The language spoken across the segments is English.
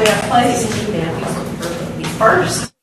we have plays and you now be first.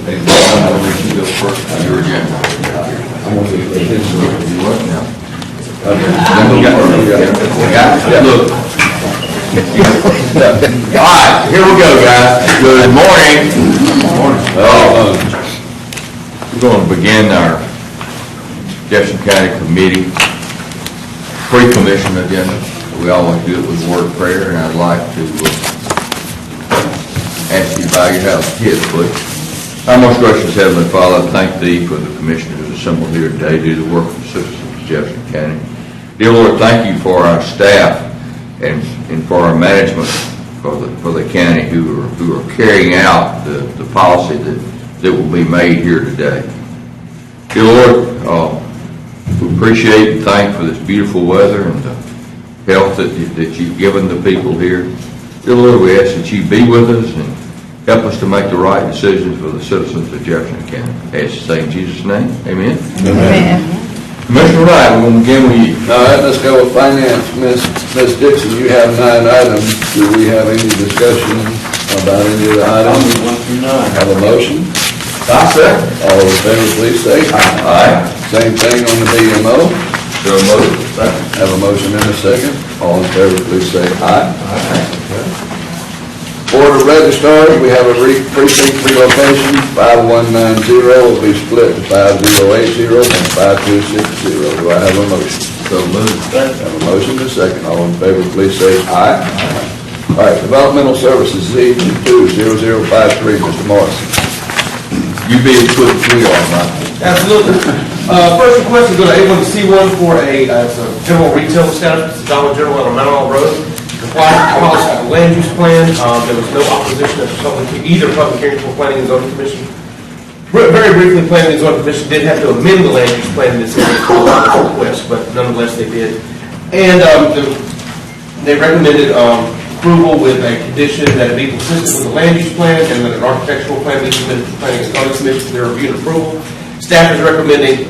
Hey, I'll let you go first. Your agenda. You what now? Look. All right, here we go, guys. Good morning. We're going to begin our Jefferson County Committee pre-commission agenda. We always do it with a word of prayer, and I'd like to ask you to bow your heads, please. Our most gracious Heavenly Father, I thank Thee for the commissioners assembled here today to do the work of the citizens of Jefferson County. Dear Lord, thank You for our staff and for our management for the county who are carrying out the policy that will be made here today. Dear Lord, we appreciate and thank for this beautiful weather and the health that You've given the people here. Dear Lord, we ask that You be with us and help us to make the right decisions for the citizens of Jefferson County. I ask to say in Jesus' name, amen. Amen. Commissioner Wright, we're going to begin with you. All right, let's go with finance. Ms. Dixon, you have 9 items. Do we have any discussion about any of the items? 1 through 9. Have a motion? I second. All in favor, please say aye. Aye. Same thing on the BMO. So moved. Second. Have a motion and a second. All in favor, please say aye. Board of Registrars, we have a precinct relocation. 5190 will be split to 5080 and 5260. Do I have a motion? So moved. Have a motion and a second. All in favor, please say aye. All right, Developmental Services, Z20053, Mr. Morrison. You be as quick as we are, Mike. Absolutely. First request is go to A1C1 for it's a general retail establishment. It's a Dollar General on Mount Road. Complies with the policy of the land use plan. There was no opposition at either public hearing for Planning and Zoning Commission. Very briefly, Planning and Zoning Commission did have to amend the land use plan in this area to allow this request, but nonetheless they did. And they recommended approval with a condition that it be consistent with the land use plan and that an architectural plan be submitted to the Planning and Zoning Commission for their review and approval. Staff is recommending,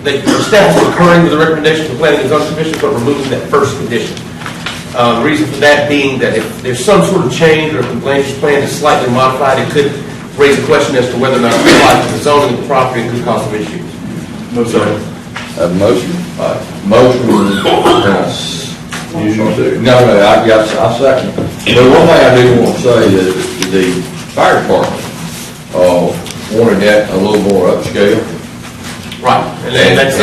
the staff is concurring with the recommendation of the Planning and Zoning Commission, but removing that first condition. The reason for that being that if there's some sort of change or if the land use plan is slightly modified, it could raise a question as to whether or not it applies to the zoning of the property and could cause some issues. No, sir. Have a motion? Motion. I second. But one thing I do want to say is the fire department wanted that a little more upscale. Right. And that's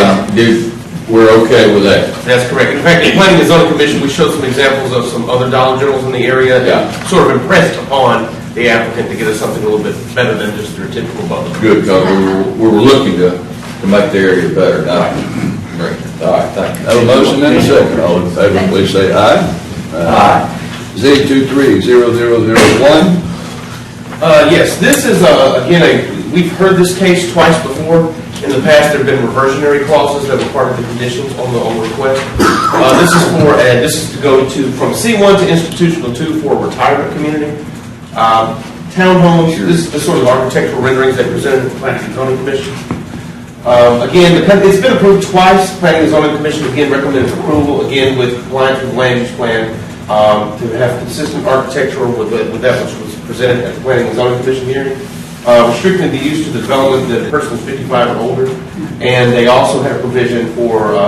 we're okay with that. That's correct. In fact, in Planning and Zoning Commission, we showed some examples of some other Dollar Generals in the area that sort of impressed upon the applicant to get us something a little bit better than just their typical bundle. Good, because we were looking to make the area better. Great. All right, thank you. Have a motion and a second. All in favor, please say aye. Aye. Z230001. Yes, this is again we've heard this case twice before. In the past, there have been reversionary clauses that were part of the conditions on the request. This is to go from C1 to institutional 2 for a retirement community. Townhomes. This is the sort of architectural renderings they presented at the Planning and Zoning Commission. Again, it's been approved twice. Planning and Zoning Commission again recommended approval again with compliance with the land use plan to have consistent architecture with that which was presented at the Planning and Zoning Commission hearing. Restricting the use to the development that the person is 55 or older, and they also had a provision for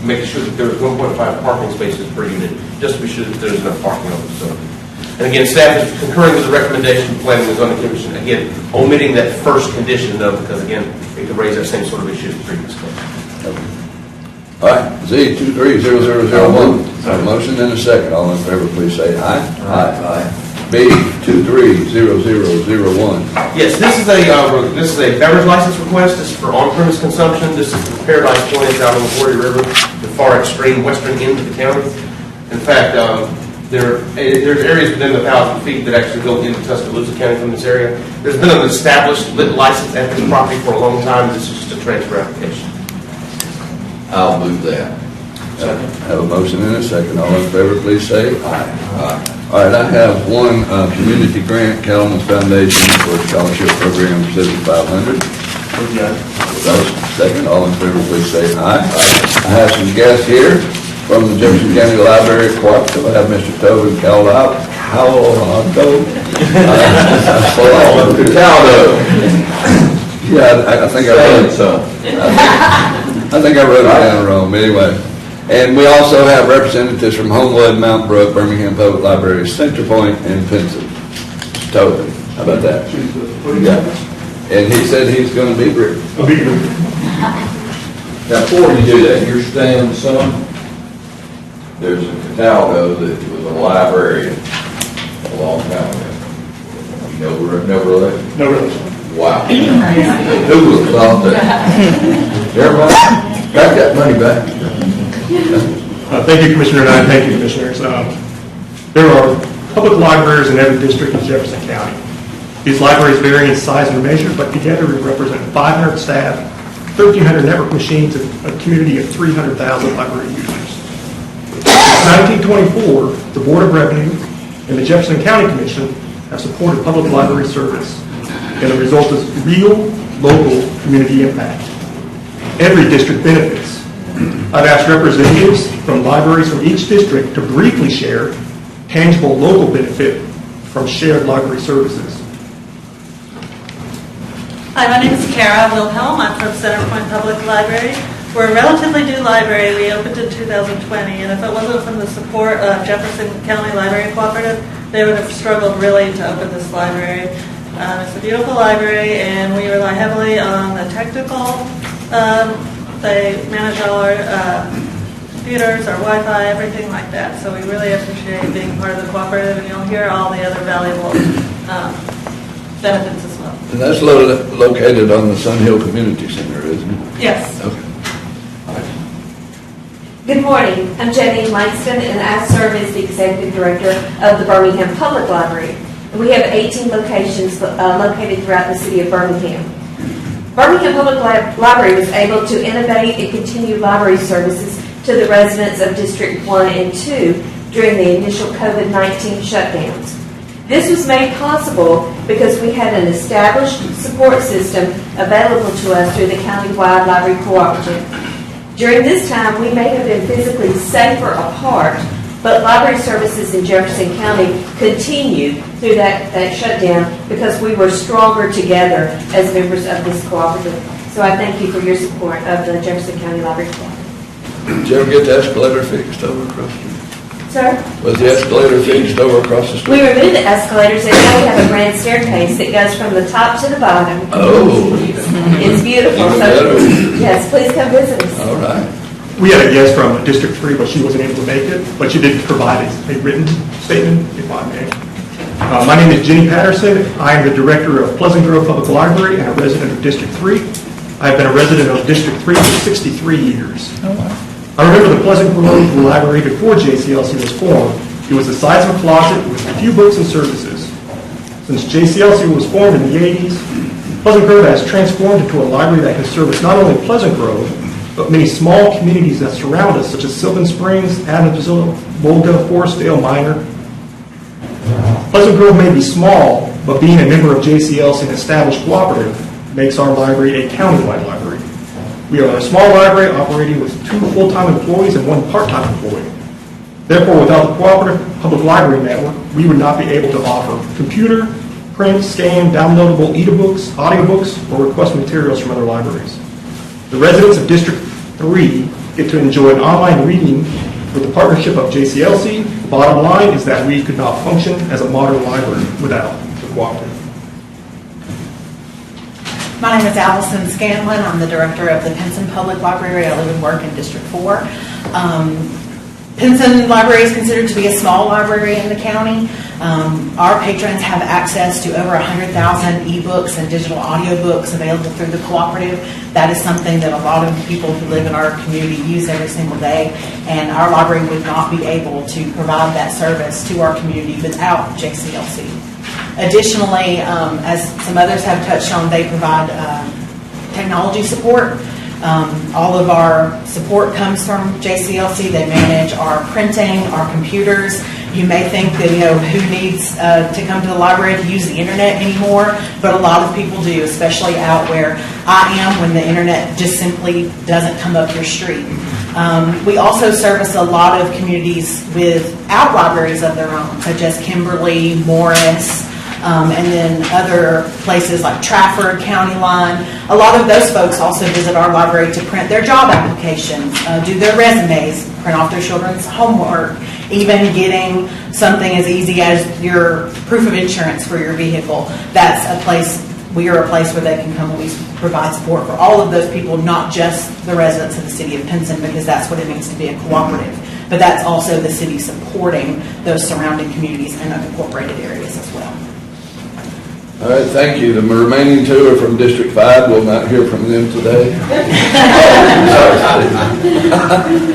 making sure that there was 1.5 parking spaces per unit, just to be sure that there's enough parking on the facility. And again, staff is concurring with the recommendation of Planning and Zoning Commission, again, omitting that first condition though, because again, it could raise that same sort of issue as the previous case. All right, Z230001. Have a motion and a second. All in favor, please say aye. Aye. B230001. Yes, this is a beverage license request. This is for on-premise consumption. This is the Paradise Point. It's out on the Warrior River, the far extreme western end of the county. In fact, there's areas within 1,000 feet that actually go into Tuscaloosa County from this area. There's been an established lit license at this property for a long time. This is just a transfer application. I'll move that. Have a motion and a second. All in favor, please say aye. Aye. All right, I have one community grant, Cattleman's Foundation for a scholarship program, 7,500. Second, all in favor, please say aye. I have some guests here from the Jefferson County Library Cooperative. I have Mr. Tobin Caldo Cataldo. Yeah, I think I wrote it. I think I wrote it down wrong, but anyway. And we also have representatives from Homewood, Mount Brook, Birmingham Public Library, Center Point, and Pinson. Tobin, how about that? Yeah. And he said he's going to be brief. Now, before you do that, you're staying some. There's a Cataldo that was a librarian a long time ago. You never related? No relation. Wow. Who would have thought that? Everybody, back that money back. Thank you, Commissioner Knight. Thank you, Commissioners. There are public libraries in every district in Jefferson County. These libraries vary in size and measure, but together we represent 500 staff, 1,300 network machines, and a community of 300,000 library users. Since 1924, the Board of Revenue and the Jefferson County Commission have supported public library service, and the result is real, local community impact. Every district benefits. I've asked representatives from libraries from each district to briefly share tangible local benefit from shared library services. Hi, my name is Kara Wilhelm. I'm from Center Point Public Library. We're a relatively new library. We opened in 2020, and if it wasn't from the support of Jefferson County Library Cooperative, they would have struggled really to open this library. It's a beautiful library, and we rely heavily on the technical. They manage all our computers, our Wi-Fi, everything like that. So we really appreciate being part of the cooperative, and you'll hear all the other valuable benefits as well. And that's located on the Sun Hill Community Center, isn't it? Yes. Okay. Good morning. I'm Jenny Langston, and I serve as the Executive Director of the Birmingham Public Library. We have 18 locations located throughout the city of Birmingham. Birmingham Public Library was able to innovate and continue library services to the residents of District 1 and 2 during the initial COVID-19 shutdowns. This was made possible because we had an established support system available to us through the countywide library cooperative. During this time, we may have been physically safer apart, but library services in Jefferson County continued through that shutdown because we were stronger together as members of this cooperative. So I thank you for your support of the Jefferson County Library Cooperative. Did you ever get the escalator fixed over across the street? Sir? Was the escalator fixed over across the street? We removed the escalators, and now we have a grand staircase that goes from the top to the bottom. Oh. It's beautiful. Even So, better. yes, please come visit us. All right. We had a guest from District 3, but she wasn't able to make it, but she did provide a written statement, if I may. My name is Jenny Patterson. I am the Director of Pleasant Grove Public Library and a resident of District 3. I have been a resident of District 3 for 63 years. I remember the Pleasant Grove Library before JCLC was formed. It was the size of a closet with a few books and services. Since JCLC was formed in the 80s, Pleasant Grove has transformed into a library that can service not only Pleasant Grove, but many small communities that surround us, such as Sylvan Springs, Adamsville, Volga, Forestdale, Minor. Pleasant Grove may be small, but being a member of JCLC and established cooperative makes our library a countywide library. We are a small library operating with 2 full-time employees and 1 part-time employee. Therefore, without the cooperative public library network, we would not be able to offer computer, print, scan, downloadable e-books, audiobooks, or request materials from other libraries. The residents of District 3 get to enjoy an online reading with the partnership of JCLC. The bottom line is that we could not function as a modern library without the cooperative. My name is Allison Scanlon. I'm the director of the Pinson Public Library. I live and work in District 4. Pinson Library is considered to be a small library in the county. Our patrons have access to over 100,000 ebooks and digital audiobooks available through the cooperative. That is something that a lot of people who live in our community use every single day, and our library would not be able to provide that service to our community without JCLC. Additionally, as some others have touched on, they provide technology support. All of our support comes from JCLC. They manage our printing, our computers. You may think that, who needs to come to the library to use the internet anymore, but a lot of people do, especially out where I am when the internet just simply doesn't come up your street. We also service a lot of communities without libraries of their own, such as Kimberly, Morris, and then other places like Trafford, County Line. A lot of those folks also visit our library to print their job applications, do their resumes, print off their children's homework, even getting something as easy as your proof of insurance for your vehicle. That's a place, we are a place where they can come and we provide support for all of those people, not just the residents of the city of Pinson, because that's what it means to be a cooperative. But that's also the city supporting those surrounding communities and unincorporated areas as well. All right, thank you. The remaining two are from District 5. We'll not hear from them today.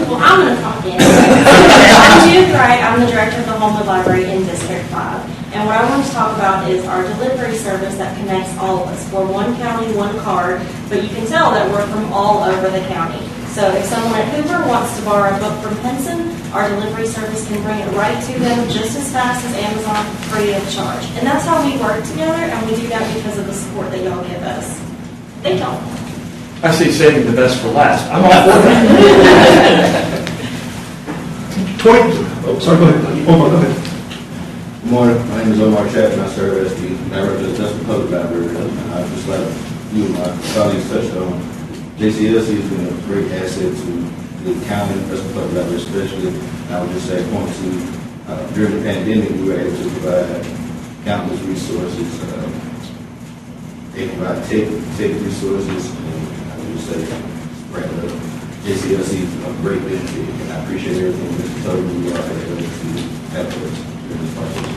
Well, I'm going to talk in. I'm Judith Wright. I'm the director of the Homewood Library in District 5. And what I want to talk about is our delivery service that connects all of us. We're one county, one card, but you can tell that we're from all over the county. So if someone at Hoover wants to borrow a book from Pinson, our delivery service can bring it right to them just as fast as Amazon, free of charge. And that's how we work together, and we do that because of the support that y'all give us. Thank y'all. I say saving the best for last. I'm all for that. 20, oh, sorry, go ahead. Omar, go ahead. Good morning. My name is Omar Chapman. I serve as the director of the Jefferson Public Library. I just like you and my colleagues touched on. JCLC has been a great asset to the county, Jefferson Public Library especially. And I would just say, point to, during the pandemic, we were able to provide countless resources. They provide tech resources, and I would just say, right, JCLC is a great benefit, and I appreciate everything Mr. Toby and you all have done to help us during this process.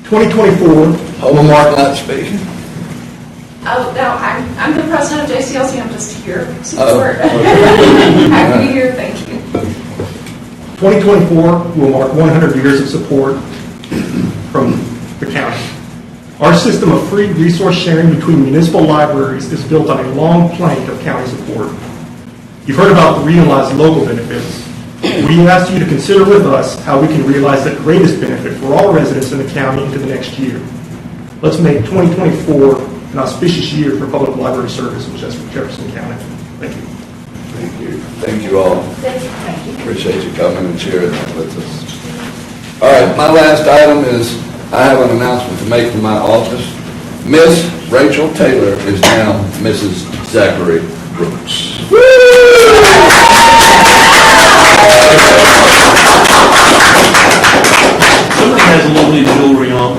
2024. Hold on, Mark, not speaking. Oh, no, I'm the president of JCLC. I'm just here to Oh, support. okay. Happy to be here. Thank you. 2024 will mark 100 years of support from the county. Our system of free resource sharing between municipal libraries is built on a long plank of county support. You've heard about the realized local benefits. We ask you to consider with us how we can realize the greatest benefit for all residents in the county into the next year. Let's make 2024 an auspicious year for public library service in Jefferson County. Thank you. Thank you. Thank you all. Thank you. Appreciate you coming and sharing that with us. All right, my last item is I have an announcement to make from my office. Miss Rachel Taylor is now Mrs. Zachary Brooks. Somebody has a little new jewelry on.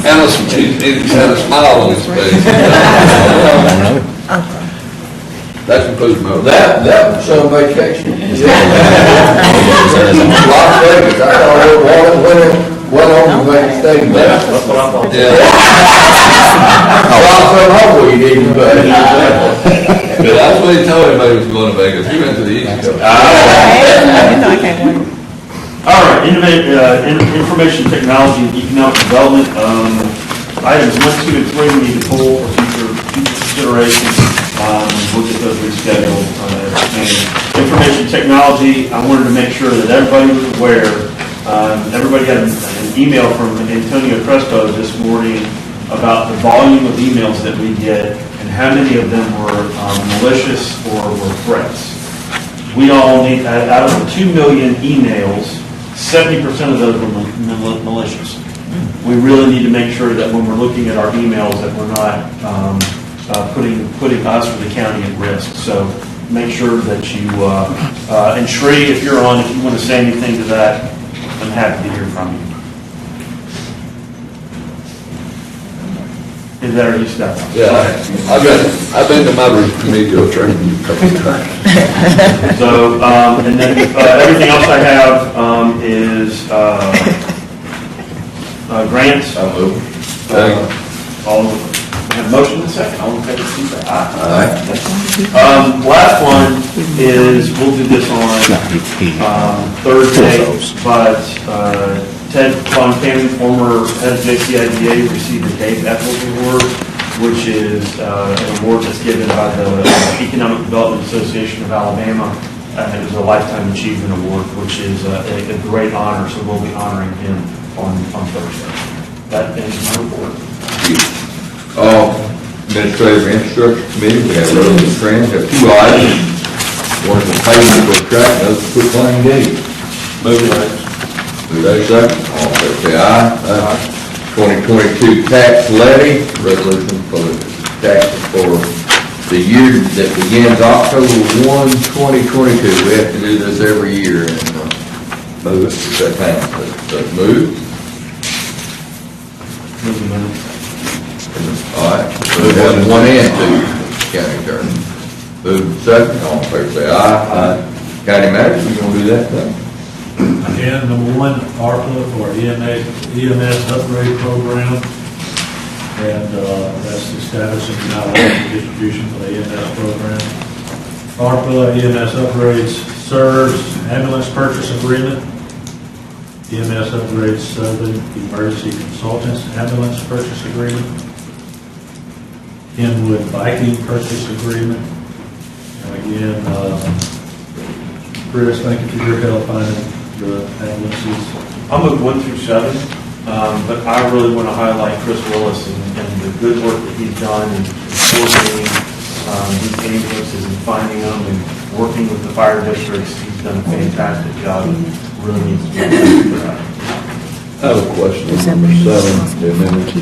And he's had a smile on his face. That concludes my report. That was some vacation. Las Vegas, I thought went on to Vegas Stadium. That's what I thought. Yeah. Well, from home we didn't, but. But that's what he told everybody was going to Vegas. He went to the East Coast. All right, information technology and economic development. Items 1, 2, and 3 we need to pull for future consideration. We'll get those rescheduled. And information technology, I wanted to make sure that everybody was aware. Everybody had an email from Antonio Crespo this morning about the volume of emails that we get and how many of them were malicious or were threats. We all need, out of the 2 million emails, 70% of those were malicious. We really need to make sure that when we're looking at our emails that we're not putting us or the county at risk. So make sure that you, and Shree, if you're on, if you want to say anything to that, I'm happy to hear from you. Is that or you step up? Yeah, I've been to my remedial training a couple of times. So, and then everything else I have is grants. I move. All I have a motion in a second. All in favor, please say aye. Last one is, we'll do this on Thursday, but Ted Von Cannon, former head of JCIDA, received the Dave Eccles Award, which is an award that's given by the Economic Development Association of Alabama. It was a Lifetime Achievement Award, which is a great honor, so we'll be honoring him on Thursday. That ends my report. Administrative Infrastructure Committee, we have roads and trends, have 2 items. One is the payment for track, the other is quit claim deed. Move it. Move that second. All in favor, say aye. Aye. 2022 tax levy, resolution for the taxes for the year that begins October 1, 2022. We have to do this every year, and move it. That time, let's move. All right, move one and two, county attorney. Move second, all in favor, say aye. Aye. County manager, you gonna do that thing? Again, number one, ARPA for EMS upgrade program. And that's establishing the outline distribution for the EMS program. ARPA EMS upgrades serves ambulance purchase agreement. EMS upgrades Southern Emergency Consultants ambulance purchase agreement. Kenwood Viking purchase agreement. And again, Chris, thank you for your help finding the ambulances. I'll move 1 through 7, but I really want to highlight Chris Willis and the good work that he's done in coordinating these ambulances and finding them and working with the fire districts. He's done a fantastic job. Really needs to be thanked for that. I have a question. Number 7, the amendment to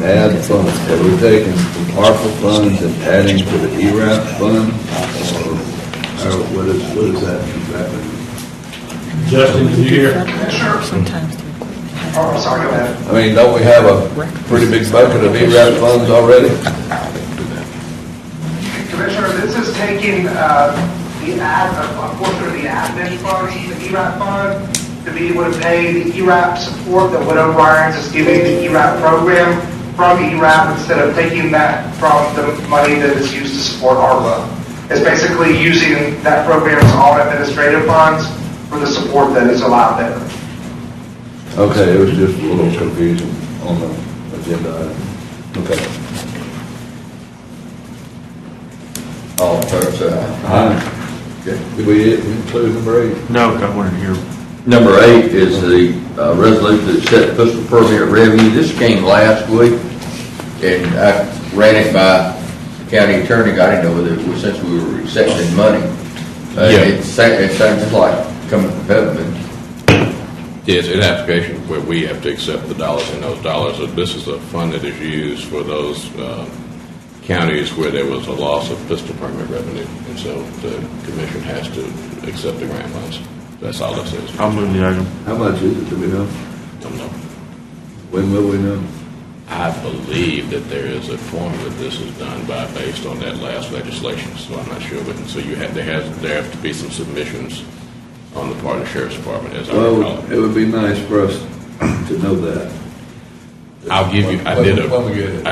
add funds. Have we taken ARPA funds and adding to the ERAP fund? Or what is that exactly? Justin, did you hear? Sometimes. Oh, sorry, go ahead. I mean, don't we have a pretty big bucket of ERAP funds already? Commissioner, this is taking a portion of the admin funds, the ERAP fund, to be able to pay the ERAP support that Widow Bryant is giving the ERAP program from ERAP instead of taking that from the money that is used to support ARPA. It's basically using that program's own administrative funds for the support that is allowed there. Okay, it was just a little confusion on the agenda item. Okay. All in favor, say aye. Aye. Okay. Did we include number 8? No, I wanted to hear. Number 8 is the resolution that set pistol permit revenue. This came last week, and I ran it by the county attorney. I didn't know whether it was since we were accepting money. It sounds just like coming from heaven. Yes, an application where we have to accept the dollars, and those dollars, this is a fund that is used for those counties where there was a loss of pistol permit revenue, and so the commission has to accept the grant funds. That's all this is. I'll move the item. How much is it, do we know? Don't know. When will we know? I believe that there is a formula this is done by based on that last legislation, so I'm not sure. But so there have to be some submissions on the part of the sheriff's department, as I recall. Well, it would be nice for us to know that. I'll give you. I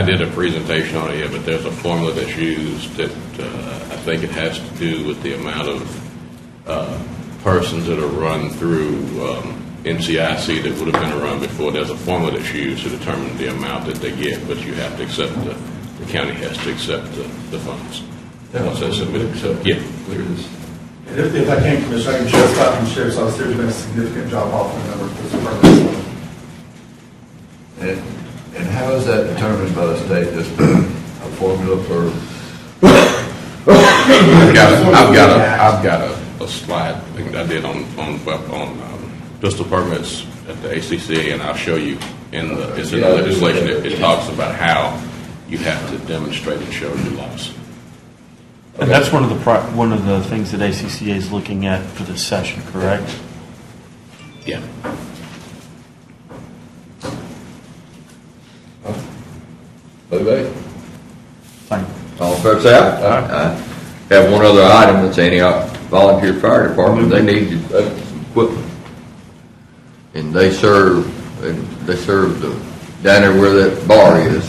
did a presentation on it, yeah, but there's a formula that's used that I think it has to do with the amount of persons that are run through NCIC that would have been run before. There's a formula that's used to determine the amount that they get, but you have to accept the county has to accept the funds. Once that's submitted, so yeah. And if I can, Commissioner, I can share Scott from the Sheriff's Office. There's been a significant drop off in the number of pistol permits. And how is that determined by the state? Just a formula for? I've got a slide thing that I did on pistol permits at the ACCA, and I'll show you it's in the legislation. It talks about how you have to demonstrate and show your loss. And that's one of the things that ACCA is looking at for this session, correct? Yeah. Move Thank you. All in favor, say aye. Have one other item, that's any volunteer fire department, they need some equipment. And they serve the, down there where that bar is,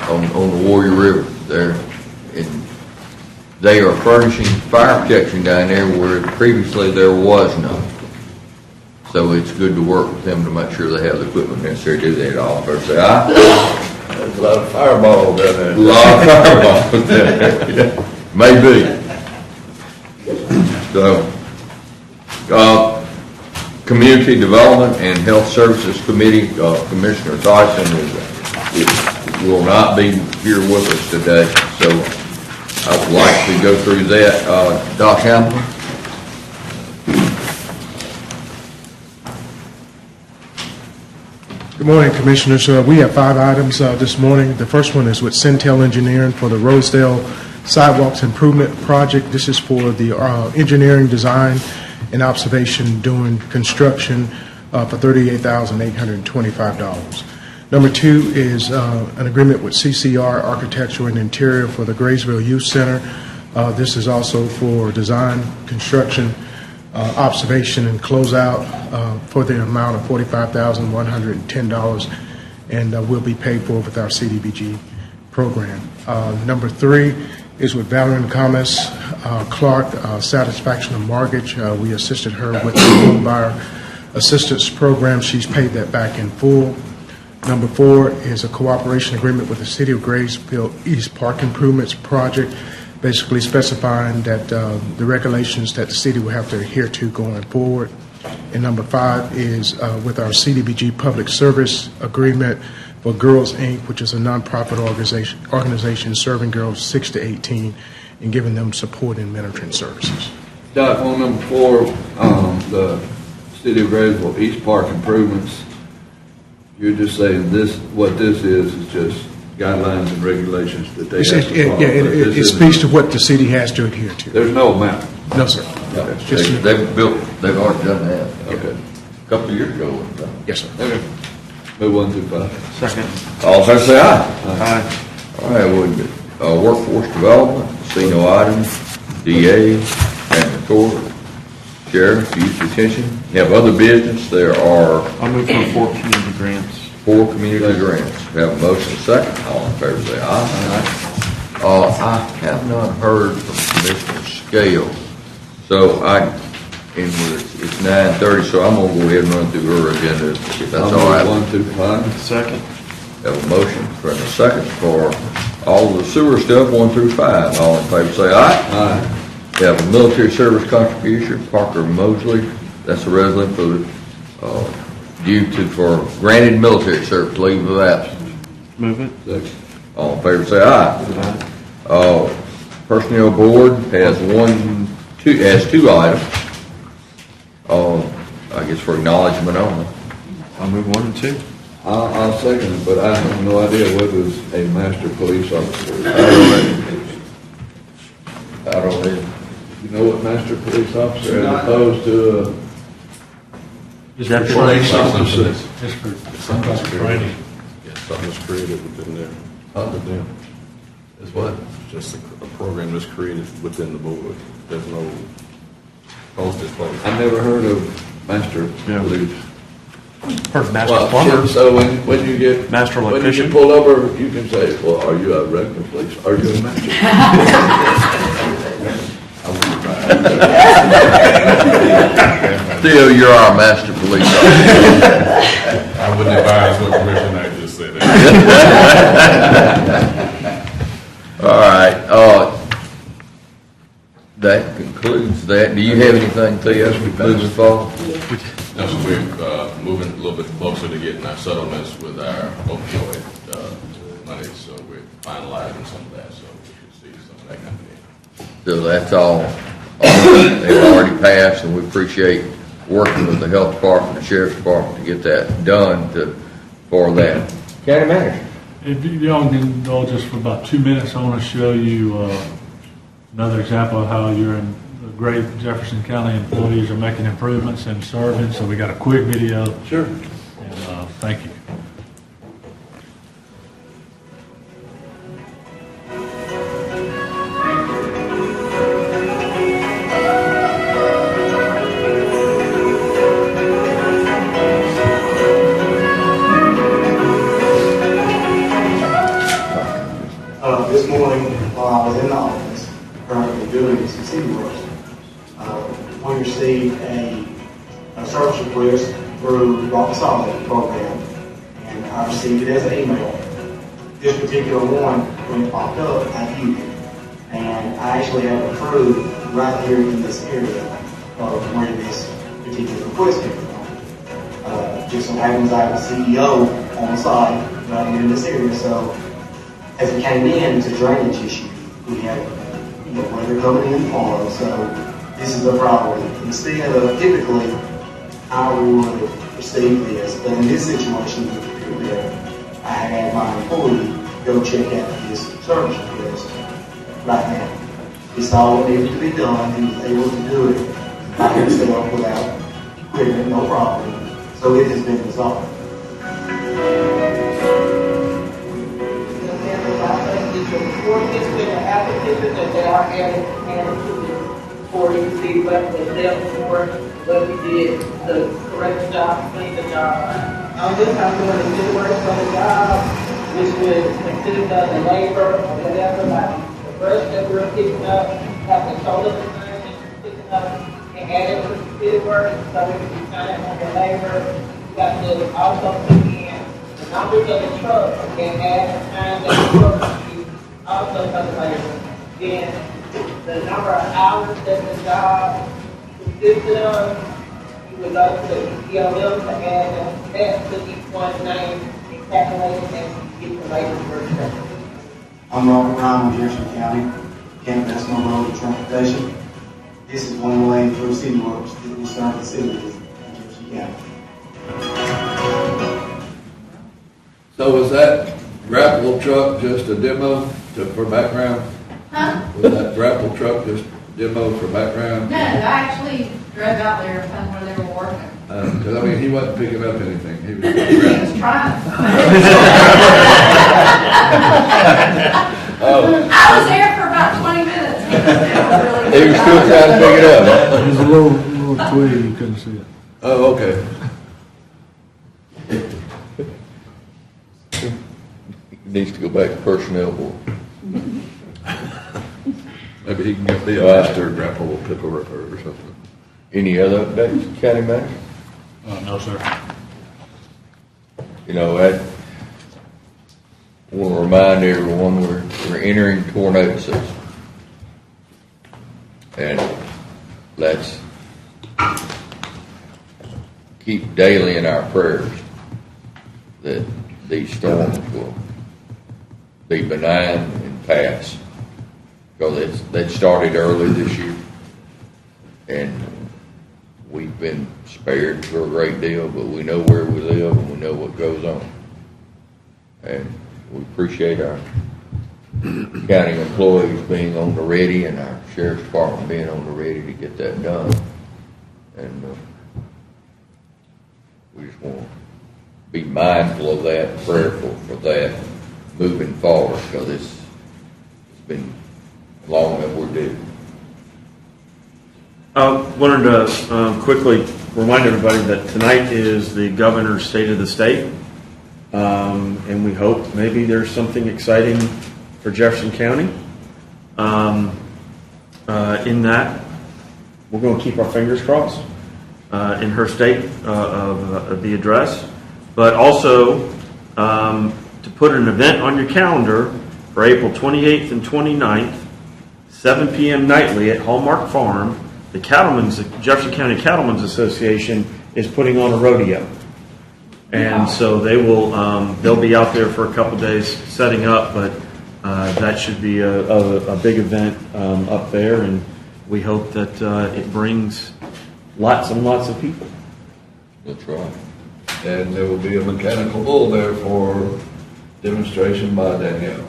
on the Warrior River there. And they are furnishing fire protection down there where previously there was none. So it's good to work with them to make sure they have the equipment necessary to do that. All in favor, say aye. There's a lot of fireballs down there. A lot of fireballs down there, yeah. Maybe. So, Community Development and Health Services Committee, Commissioner Tyson will not be here with us today, so I would like to go through that. Doc Hamilton? Good morning, Commissioners. We have 5 items this morning. The first one is with Centel Engineering for the Rosedale Sidewalks Improvement Project. This is for the engineering, design, and observation during construction for $38,825. Number 2 is an agreement with CCR Architectural and Interior for the Graysville Youth Center. This is also for design, construction, observation, and closeout for the amount of $45,110, and will be paid for with our CDBG program. Number 3 is with Valerie Thomas Clark, Satisfaction of Mortgage. We assisted her with the home buyer assistance program. She's paid that back in full. Number 4 is a cooperation agreement with the City of Graysville East Park Improvements Project, basically specifying that the regulations that the city will have to adhere to going forward. And number 5 is with our CDBG Public Service Agreement for Girls, Inc., which is a nonprofit organization serving girls 6 to 18 and giving them support and mentoring services. Doc, on number 4, the City of Graysville East Park improvements, you're just saying this, what this is just guidelines and regulations that they have to follow. Yeah, it speaks to what the city has to adhere to. There's no amount? No, sir. No, they've already done that. Okay. A couple of years ago. Yes, sir. Okay. Move 1 through 5. Second. All in favor, say aye. Aye. All right, workforce development, see no items, DA, family court, sheriff, youth detention. You have other business, there are I'll move for 4 community grants. 4 community grants. We have a motion and a second. All in favor, say aye. I have not heard from Commissioner Scale, so it's 9:30, so I'm gonna go ahead and run through her agenda, if that's all right. 1 through 5. Second. Have a motion for a second for all the sewer stuff, 1 through 5. All in favor, say aye. Aye. We have a military service contribution, Parker Mosley. That's a resident for granted military service, leave of absence. Move it. Second. All in favor, say aye. Personnel board has 2 items. I guess for acknowledgement only. I'll move 1 and 2. I'll second it, but I have no idea whether it's a master police officer. I don't know. You know what master police officer as opposed to Is that a police officer? Just for training. Yeah, something is created within there. With them. Is what? Just a program that's created within the board. There's no posted place. I never heard of master police. Heard master plumber. So when you get Master when you electrician. get pulled over, you can say, "Well, are you a regular police? Are you a master?" Still, you're our master police officer. I wouldn't advise what Commissioner Knight just said. All right. That concludes that. Do you have anything, Theo, moving forward? No, so we're moving a little bit closer to getting our settlements with our opioid money, so we're finalizing some of that, so we should see some of that coming in. So that's all. They've already passed, and we appreciate working with the health department and sheriff's department to get that done for that. County manager. If y'all can go just for about 2 minutes, I want to show you another example of how you're in the great Jefferson County employees are making improvements and serving. So we got a quick video. Sure. And thank you. This morning, while I was in the office, currently doing some city work, we received a service request through the Rock Solid program, and I received it as an email. This particular one, when it popped up, I viewed it, and I actually have a crew right here in this area of where this particular request came from. Just so happens I have a CEO on site right here in this area, so as it came in, it's a drainage issue. We had weather coming in tomorrow, so this is a priority. Instead of typically, I would receive this, but in this situation, I had my employee go check out his service request right now. He saw what needed to be done, he was able to do it by himself without equipment, no problem. So it has been resolved. Before this been an application that they are adding to it for you to see what was dealt for, what we did, the correct job, clean the job. This I'm doing the good work for the job, which would consist of the labor or whatever, like the brush that we're picking up, have the solar design that we're picking up, and add it to the field work, so we can be signed on the labor. We got to also put in the numbers of the truck and add the time that the truck also for the labor. Then the number of hours that the job consisted of, you would go to the ELM to add that to each one's name and calculate it and get the labor for I'm Robert Ryan with Jefferson County, Campus Road and Transportation. This is one lane through City Works that we started the city in Jefferson County. So was that grapple truck just a demo for background? Huh? Was that grapple truck just demo for background? No, I actually drove out there and found where they were working. Because, I mean, he wasn't picking up anything. He was He was trying. I was there for about 20 minutes. He was still trying to pick it up. There's a little twig, you couldn't see it. Oh, okay. Needs to go back to personnel board. Maybe he can be a master grapple pickle ripper or something. Any other updates, County Manager? No, sir. You know, I want to remind everyone we're entering tornado season. And let's keep daily in our prayers that these storms will be benign and pass. Because they started early this year. And we've been spared for a great deal, but we know where we live and we know what goes on. And we appreciate our county employees being on the ready and our sheriff's department being on the ready to get that done. And we just want to be mindful of that and prayerful for that moving forward, because it's been long that we're due. Wanted to quickly remind everybody that tonight is the governor's state of the state, and we hope maybe there's something exciting for Jefferson County. In that, we're going to keep our fingers crossed in her state of the address, but also to put an event on your calendar for April 28th and 29th, 7 p.m. nightly at Hallmark Farm. The Jefferson County Cattlemen's Association is putting on a rodeo, and so they'll be out there for a couple days setting up. But that should be a big event up there, and we hope that it brings lots and lots of people. That's right. And there will be a mechanical bull there for demonstration by Danielle.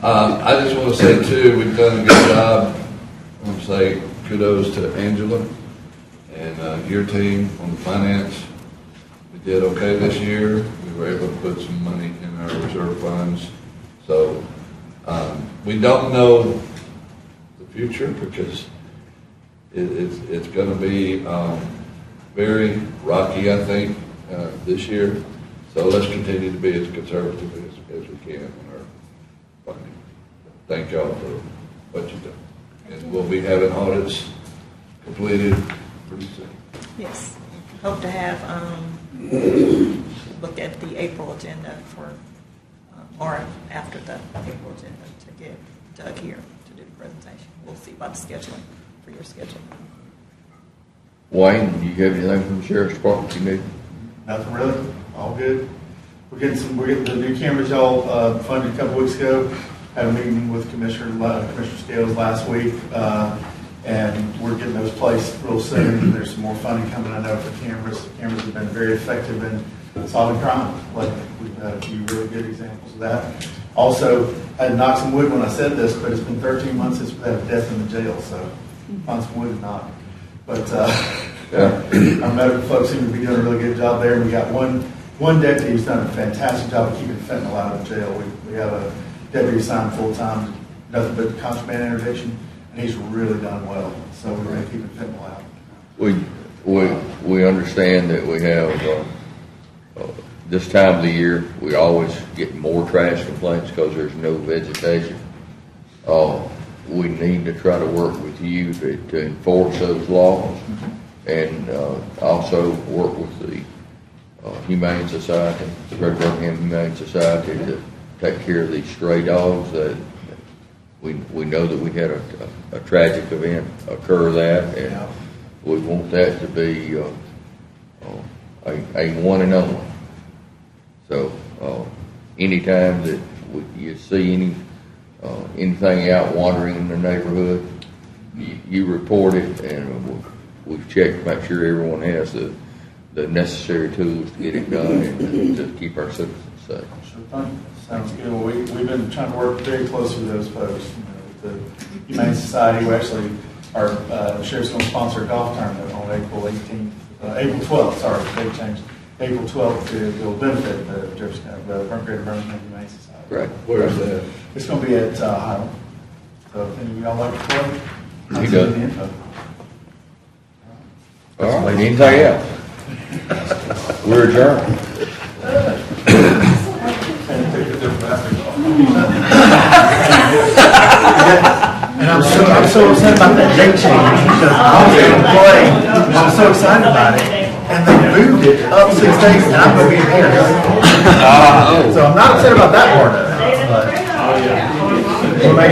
I just want to say, too, we've done a good job. I want to say kudos to Angela and your team on the finance. We did okay this year. We were able to put some money in our reserve funds. So we don't know the future because it's going to be very rocky, I think, this year. So let's continue to be as conservative as we can on our funding. Thank y'all for what you've done. And we'll be having audits completed pretty soon. Yes. Hope to have, look at the April agenda for, or after the April agenda to get Doug here to do the presentation. We'll see about the scheduling, for your schedule. Wayne, do you have anything from the Sheriff's Department you need? Nothing really, all good. We're getting the new cameras y'all funded a couple weeks ago. Had a meeting with Commissioner Scales last week. and we're getting those placed real soon. There's some more funding coming, I know, for cameras. Cameras have been very effective in solving crime lately. We've had a few really good examples of that. Also, I had knocked some wood when I said this, but it's been 13 months since we had a death in the jail, so find some wood and knock. But our medical folks seem to be doing a really good job there, and we got one deputy who's done a fantastic job of keeping fentanyl out of the jail. We have a deputy assigned full-time, nothing but contraband interdiction, and he's really done well. So we're going to keep fentanyl out. We understand that we have, this time of the year, we always get more trash complaints because there's no vegetation. We need to try to work with you to enforce those laws, and also work with the Humane Society, the Greater Birmingham Humane Society, to take care of these stray dogs that we know that we had a tragic event occur that, and we want that to be a one and only. So anytime that you see anything out wandering in the neighborhood, you report it, and we've checked to make sure everyone has the necessary tools to get it done and to keep our citizens safe. Sure thing. Sounds good. Well, we've been trying to work very closely with those folks. With the Humane Society, we actually, our sheriff's going to sponsor a golf tournament on April 12th, sorry, they changed. April 12th, it will benefit the Jefferson, the Greater Birmingham Humane Society. Right. Where is that? It's going to be at Highland. So if any of y'all like to play, He does. All right, anything else? We're adjourned. And I'm so upset about that date change because I was going to play. I was so excited about it, and they moved it up 6 days, and I'm going to be in Paris. So I'm not upset about that part of it. But we'll make it